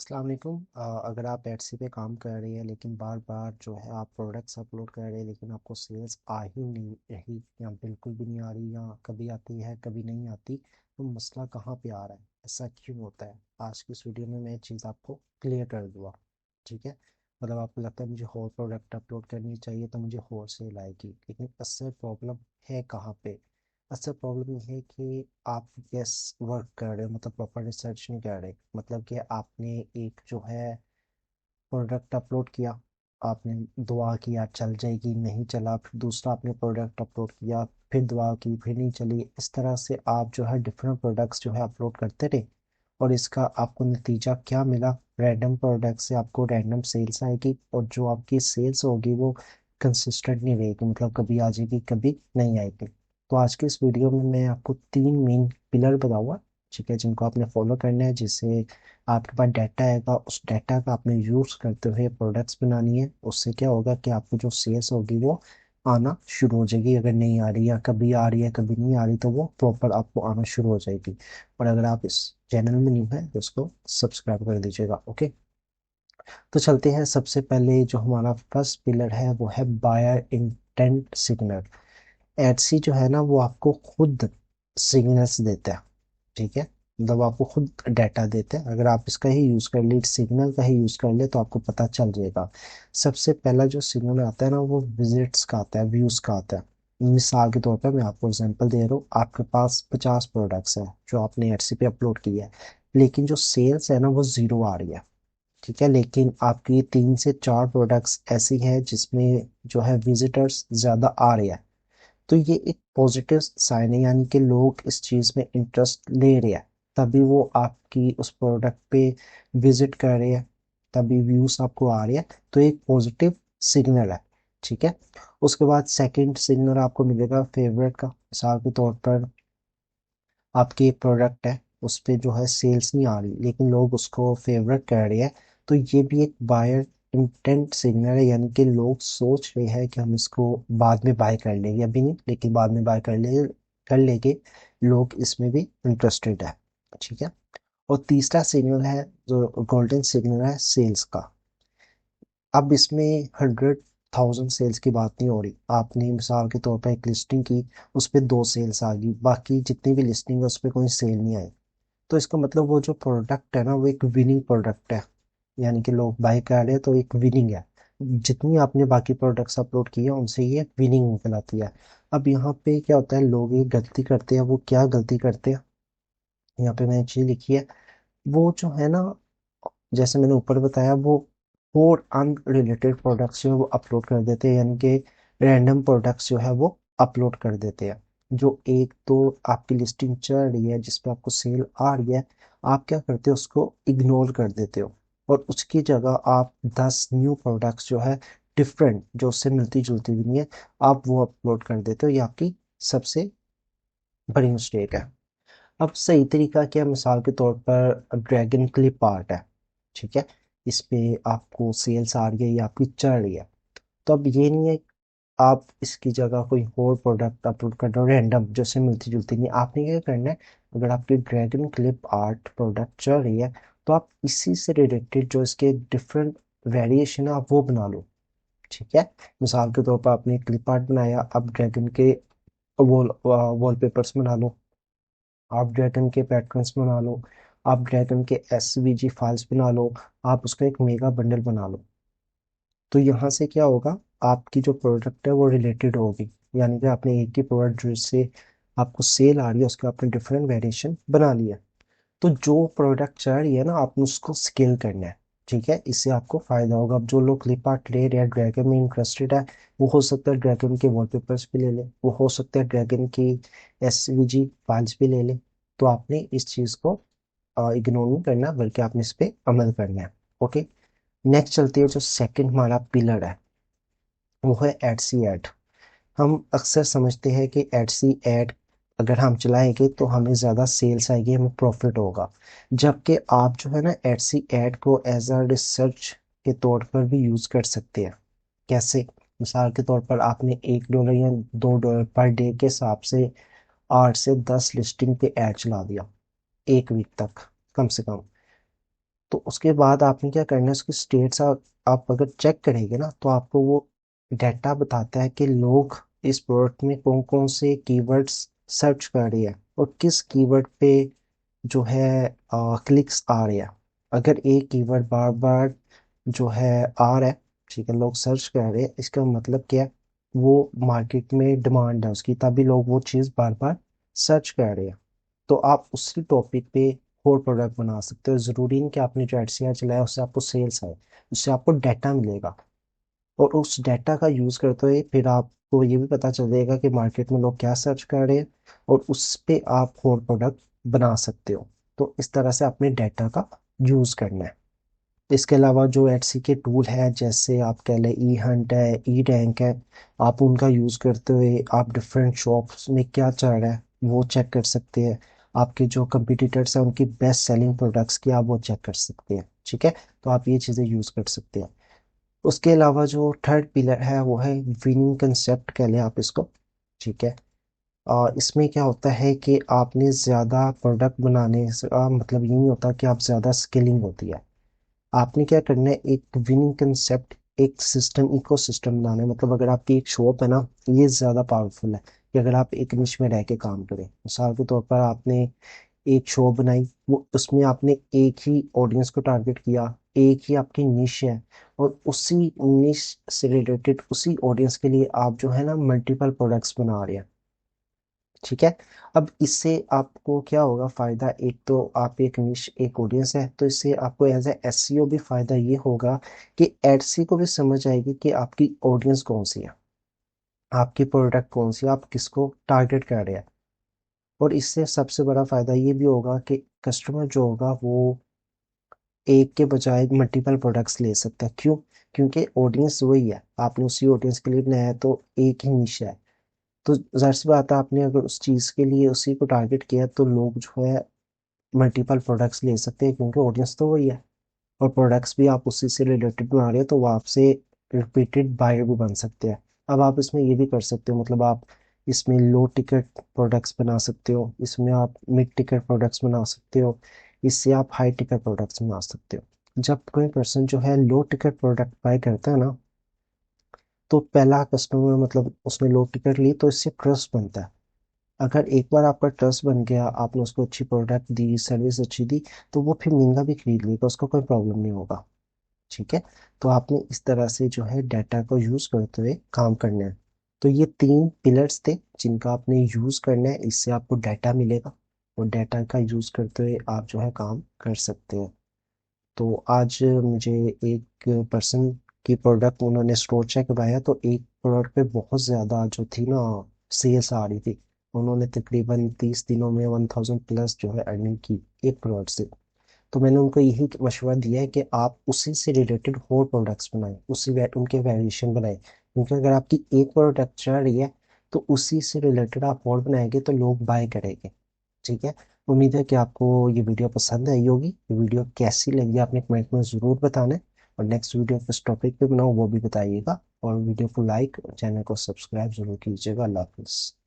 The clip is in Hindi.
अस्सलाम वालेकुम। अगर आप एडसी पे काम कर रहे हैं लेकिन बार बार जो है आप प्रोडक्ट्स अपलोड कर रहे हैं लेकिन आपको सेल्स आ ही नहीं रही या बिल्कुल भी नहीं आ रही या कभी आती है कभी नहीं आती, तो मसला कहाँ पे आ रहा है, ऐसा क्यों होता है? आज की इस वीडियो में मैं ये चीज़ आपको क्लियर कर दूँगा। ठीक है, मतलब आपको लगता है मुझे और प्रोडक्ट अपलोड करनी चाहिए तो मुझे और सेल आएगी, लेकिन असल प्रॉब्लम है कहाँ पे? असल प्रॉब्लम ये है कि आप यस वर्क कर रहे हो, मतलब प्रॉपर रिसर्च नहीं कर रहे। मतलब कि आपने एक जो है प्रोडक्ट अपलोड किया, आपने दुआ किया चल जाएगी, नहीं चला, फिर दूसरा आपने प्रोडक्ट अपलोड किया, फिर दुआ की, फिर नहीं चली। इस तरह से आप जो है डिफरेंट प्रोडक्ट्स जो है अपलोड करते रहे, और इसका आपको नतीजा क्या मिला? रैंडम प्रोडक्ट से आपको रैंडम सेल्स आएगी, और जो आपकी सेल्स होगी वो कंसिस्टेंट नहीं रहेगी, मतलब कभी आ जाएगी कभी नहीं आएगी। तो आज के इस वीडियो में मैं आपको तीन मेन पिलर बताऊंगा, ठीक है, जिनको आपने फॉलो करना है, जिससे आपके पास डाटा आएगा, उस डाटा का आपने यूज़ करते हुए प्रोडक्ट्स बनानी है। उससे क्या होगा कि आपको जो सेल्स होगी वो आना शुरू हो जाएगी। अगर नहीं आ रही या कभी आ रही है कभी नहीं आ रही, तो वो प्रॉपर आपको आना शुरू हो जाएगी। और अगर आप इस चैनल में न्यू है तो उसको सब्सक्राइब कर दीजिएगा। ओके, तो चलते हैं। सबसे पहले जो हमारा फर्स्ट पिलर है वो है बायर इंटेंट सिग्नल। एडसी जो है ना वो आपको खुद सिग्नल्स देता है, ठीक है, मतलब आपको खुद डाटा देते हैं। अगर आप इसका ही यूज़ कर ले, सिग्नल का ही यूज़ कर ले, तो आपको पता चल जाएगा। सबसे पहला जो सिग्नल आता है ना वो विजिट्स का आता है, व्यूज़ का आता है। मिसाल के तौर पर मैं आपको एग्जांपल दे रहा हूँ, आपके पास 50 प्रोडक्ट्स हैं जो आपने एडसी पे अपलोड किया है, लेकिन जो सेल्स है ना वो ज़ीरो आ रही है। ठीक है, लेकिन आपकी 3 से 4 प्रोडक्ट्स ऐसी है जिसमें जो है विजिटर्स ज़्यादा आ रहे हैं, तो ये एक पॉजिटिव साइन है, यानी कि लोग इस चीज़ में इंटरेस्ट ले रहे हैं, तभी वो आपकी उस प्रोडक्ट पे विजिट कर रहे हैं, तभी व्यूज आपको आ रहे हैं। तो एक पॉजिटिव सिग्नल है, ठीक है। उसके बाद सेकंड सिग्नल आपको मिलेगा फेवरेट का। मिसाल के तौर पर आपकी एक प्रोडक्ट है, उस पे जो है सेल्स नहीं आ रही लेकिन लोग उसको फेवरेट कर रहे हैं, तो ये भी एक बायर इंटेंट सिग्नल है, यानी कि लोग सोच रहे हैं कि हम इसको बाद में बाय कर लेंगे, अभी नहीं लेकिन बाद में बाय कर लेंगे। लोग इसमें भी इंटरेस्टेड है, ठीक है। और तीसरा सिग्नल है जो गोल्डन सिग्नल है सेल्स का। अब इसमें 100,000 सेल्स की बात नहीं हो रही। आपने मिसाल के तौर पर एक लिस्टिंग की, उस पर 2 सेल्स आ गई, बाकी जितनी भी लिस्टिंग है उस पर कोई सेल नहीं आई, तो इसका मतलब वो जो प्रोडक्ट है ना वो एक विनिंग प्रोडक्ट है, यानी कि लोग बाय कर रहे हैं तो एक विनिंग है। जितनी आपने बाकी प्रोडक्ट्स अपलोड किए हैं उनसे ये विनिंग निकल आती है। अब यहाँ पे क्या होता है, लोग ये गलती करते हैं। वो क्या गलती करते हैं, यहाँ पे मैंने चीज लिखी है। वो जो है ना, जैसे मैंने ऊपर बताया, वो और अनरिलेटेड प्रोडक्ट्स जो है वो अपलोड कर देते हैं, यानी कि रैंडम प्रोडक्ट्स जो है वो अपलोड कर देते हैं। जो एक तो आपकी लिस्टिंग चल रही है जिस पे आपको सेल आ रही है, आप क्या करते हो, उसको इग्नोर कर देते हो, और उसकी जगह आप 10 न्यू प्रोडक्ट्स जो है डिफरेंट, जो उससे मिलती जुलती भी नहीं है, आप वो अपलोड कर देते हो। ये आपकी सबसे बड़ी मिस्टेक है। अब सही तरीका क्या है? मिसाल के तौर पर ड्रैगन क्लिप आर्ट है, ठीक है, इस पे आपको सेल्स आ रही है या आपकी चल रही है, तो अब ये नहीं है आप इसकी जगह कोई और प्रोडक्ट अपलोड कर रहे हो रैंडम जैसे मिलती जुलती नहीं। आपने क्या करना है, अगर आपकी ड्रैगन क्लिप आर्ट प्रोडक्ट चल रही है, तो आप इसी से रिलेटेड जो इसके डिफरेंट वेरिएशन है आप वो बना लो, ठीक है। मिसाल के तौर पर आपने क्लिप आर्ट बनाया, आप ड्रैगन के वॉलपेपर्स बना लो, आप ड्रैगन के पैटर्न्स बना लो, आप ड्रैगन के एसवीजी फाइल्स बना लो, आप उसका एक मेगा बंडल बना लो। तो यहाँ से क्या होगा, आपकी जो प्रोडक्ट है वो रिलेटेड होगी, यानी कि आपने एक ही प्रोडक्ट जिससे आपको सेल आ रही है उसके आपने डिफरेंट वेरिएशन बना लिया। तो जो प्रोडक्ट चल रही है ना आपने उसको स्केल करना है, ठीक है, इससे आपको फायदा होगा। अब जो लोग फ्लिपकार्ट ट्रेड या ड्रैगन में इंटरेस्टेड है, वो हो सकता है ड्रैगन के वॉलपेपर्स भी ले ले, वो हो सकता है ड्रैगन की एसवीजी फाइल्स भी ले ले। तो आपने इस चीज़ को इग्नोर नहीं करना, बल्कि आपने इस पे अमल करना है। ओके, नेक्स्ट चलते हैं। जो सेकंड हमारा पिलर है वो है एडसी एड। हम अक्सर समझते हैं कि एडसी एड अगर हम चलाएंगे तो हमें ज़्यादा सेल्स आएगी, हमें प्रॉफिट होगा, जबकि आप जो है ना एडसी एड को एज अ रिसर्च के तौर पर भी यूज़ कर सकते हैं। कैसे? मिसाल के तौर पर आपने $1 या $2 पर डे के हिसाब से 8 से 10 लिस्टिंग पे ऐड चला दिया, एक वीक तक कम से कम। तो उसके बाद आपने क्या करना है, उसकी स्टेट्स आप अगर चेक करेंगे ना तो आपको वो डाटा बताता है कि लोग इस प्रोडक्ट में कौन कौन से कीवर्ड्स सर्च कर रहे हैं और किस कीवर्ड पे जो है क्लिक्स आ रहे हैं। अगर एक कीवर्ड बार बार जो है आ रहा है, ठीक है, लोग सर्च कर रहे हैं, इसका मतलब क्या है, वो मार्केट में डिमांड है उसकी, तभी लोग वो चीज़ बार बार सर्च कर रहे हैं। तो आप उसी टॉपिक पे और प्रोडक्ट बना सकते हो। ज़रूरी नहीं कि आपने जो एडसीआर चलाया उससे आपको सेल्स आए, उससे आपको डाटा मिलेगा। और उस डाटा का यूज़ करते हुए फिर आपको ये भी पता चल जाएगा कि मार्केट में लोग क्या सर्च कर रहे हैं, और उस पे आप और प्रोडक्ट बना सकते हो। तो इस तरह से अपने डाटा का यूज़ करना है। इसके अलावा जो एटसी के टूल है, जैसे आप कह लें ई हंट है, ई रैंक है, आप उनका यूज़ करते हुए आप डिफरेंट शॉप्स में क्या चल रहा है वो चेक कर सकते हैं। आपके जो कंपटीटर्स हैं उनकी बेस्ट सेलिंग प्रोडक्ट्स की आप वो चेक कर सकते हैं। ठीक है, तो आप ये चीज़ें यूज़ कर सकते हैं। उसके अलावा जो थर्ड पिलर है वो है विनिंग कंसेप्ट कह लें आप इसको। ठीक है, इसमें क्या होता है कि आपने ज़्यादा प्रोडक्ट बनाने से मतलब ये नहीं होता कि आप ज़्यादा स्किलिंग होती है। आपने क्या करना है, एक विनिंग कंसेप्ट, एक सिस्टम, इकोसिस्टम बनाना है। मतलब अगर आपकी एक शॉप है ना, ये ज़्यादा पावरफुल है कि अगर आप एक निश में रह के काम करें। मिसाल के तौर पर आपने एक शो बनाई, वो उसमें आपने एक ही ऑडियंस को टारगेट किया, एक ही आपकी निश है, और उसी निश से रिलेटेड उसी ऑडियंस के लिए आप जो है ना मल्टीपल प्रोडक्ट्स बना रहे हैं। ठीक है, अब इससे आपको क्या होगा फायदा, एक तो आप एक निश एक ऑडियंस है, तो इससे आपको एज ए एसईओ भी फायदा ये होगा कि एडसी को भी समझ आएगी कि आपकी ऑडियंस कौन सी है, आपकी प्रोडक्ट कौन सी है, आप किसको टारगेट कर रहे हैं। और इससे सबसे बड़ा फायदा ये भी होगा कि कस्टमर जो होगा वो एक के बजाय मल्टीपल प्रोडक्ट्स ले सकता है। क्यों? क्योंकि ऑडियंस वही है, आपने उसी ऑडियंस के लिए बनाया है, तो एक ही निश है। तो जाहिर सी बात है, आपने अगर उस चीज़ के लिए उसी को टारगेट किया तो लोग जो है मल्टीपल प्रोडक्ट्स ले सकते हैं, क्योंकि ऑडियंस तो वही है। और प्रोडक्ट्स भी आप उसी से रिलेटेड बना रहे हो, तो वो आपसे रिपीटेड बायर भी बन सकते हैं। अब आप इसमें ये भी कर सकते हो, मतलब आप इसमें लो टिकट प्रोडक्ट्स बना सकते हो, इसमें आप मिड टिकट प्रोडक्ट्स बना सकते हो, इससे आप हाई टिकट प्रोडक्ट्स बना सकते हो। जब कोई पर्सन जो है लो टिकट प्रोडक्ट बाय करता है ना, तो पहला कस्टमर मतलब उसने लो टिकट ली तो इससे ट्रस्ट बनता है। अगर एक बार आपका ट्रस्ट बन गया, आपने उसको अच्छी प्रोडक्ट दी, सर्विस अच्छी दी, तो वो फिर महंगा भी खरीद लेगा, उसको कोई प्रॉब्लम नहीं होगा। ठीक है, तो आपने इस तरह से जो है डाटा को यूज करते हुए काम करना है। तो ये तीन पिलर्स थे जिनका आपने यूज करना है, इससे आपको डाटा मिलेगा, और डाटा का यूज करते हुए आप जो है काम कर सकते हैं। तो आज मुझे एक पर्सन की प्रोडक्ट उन्होंने स्टोर चेक कराया, तो एक प्रोडक्ट पे बहुत ज़्यादा जो थी ना सेल्स आ रही थी। उन्होंने तकरीबन 30 दिनों में 1000+ जो है अर्निंग की एक प्रोडक्ट से। तो मैंने उनको यही मशवरा दिया है कि आप उसी से रिलेटेड और प्रोडक्ट्स बनाएं, उनके वेरिएशन बनाएं, क्योंकि अगर आपकी एक प्रोडक्ट चल रही है तो उसी से रिलेटेड आप और बनाएंगे तो लोग बाय करेंगे। ठीक है, उम्मीद है कि आपको ये वीडियो पसंद आई होगी। ये वीडियो कैसी लगी आपने कमेंट में ज़रूर बताना है, और नेक्स्ट वीडियो किस टॉपिक पे बनाऊँ वो भी बताइएगा। और वीडियो को लाइक और चैनल को सब्सक्राइब जरूर कीजिएगा। अल्लाह हाफिज़।